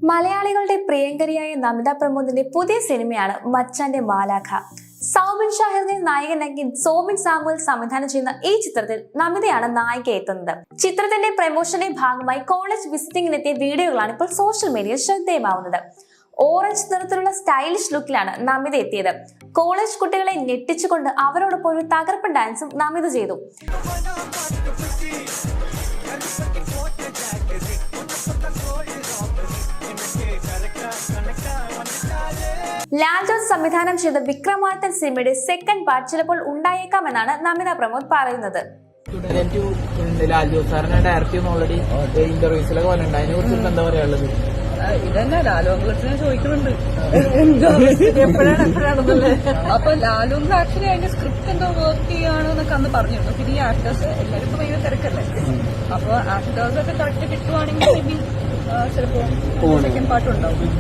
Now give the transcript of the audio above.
മലയാളികളുടെ പ്രിയങ്കരിയായ നമിത പ്രമോദിന്റെ പുതിയ സിനിമയാണ് മച്ചാന്റെ മാലാഖ. സൗബിൻ ഷാഹിറിനെ നായകനാക്കി സോബിൻ സാമുവൽ സംവിധാനം ചെയ്യുന്ന ഈ ചിത്രത്തിൽ നമിതയാണ് നായിക എത്തുന്നത്. ചിത്രത്തിന്റെ പ്രമോഷന്റെ ഭാഗമായി കോളേജ് വിസിറ്റിംഗിനെത്തിയ വീഡിയോകളാണ് ഇപ്പോൾ സോഷ്യൽ മീഡിയയിൽ ശ്രദ്ധേയമാവുന്നത്. ഓറഞ്ച് നിറത്തിലുള്ള സ്റ്റൈലിഷ് ലുക്കിലാണ് നമിത എത്തിയത്. കോളേജ് കുട്ടികളെ ഞെട്ടിച്ചുകൊണ്ട് അവരോടൊപ്പം ഒരു തകർപ്പൻ ഡാൻസും നമിത ചെയ്തു. ലാൽ ജോസ് സംവിധാനം ചെയ്ത വിക്രമാദിത്യൻ സിനിമയുടെ സെക്കൻഡ് പാർട്ട് ചിലപ്പോൾ ഉണ്ടായേക്കാമെന്നാണ് നമിത പ്രമോദ് പറയുന്നത്. ലാൽ ജോസ് സാറിനെ ഡയറക്റ്റ് ചെയ്യുന്ന ഓൾറെഡി ഇന്റർവ്യൂസിലൊക്കെ വന്നിട്ടുണ്ട്. അതിനെ കുറിച്ച് എന്താ പറയാനുള്ളത്? ഇതന്നെ ലാലുവിനെ ചോദിക്കുന്നുണ്ട് എപ്പോഴാണെന്നല്ലേ. അപ്പൊ ലാലുവിന്റെ ആക്ച്വലി അതിന്റെ സ്ക്രിപ്റ്റ് എന്തോ വർക്ക് ചെയ്യാണെന്നൊക്കെ അന്ന് പറഞ്ഞിരുന്നു. പിന്നെ ഈ ആക്ടേഴ്സ് എല്ലാവരും ഇപ്പൊ ഭയങ്കര തിരക്കല്ലേ. അപ്പൊ ആക്ടേഴ്സ് ഒക്കെ കറക്റ്റ് കിട്ടുവാണെങ്കിൽ ചിലപ്പോ സെക്കൻഡ് പാർട്ട് ഉണ്ടാവും.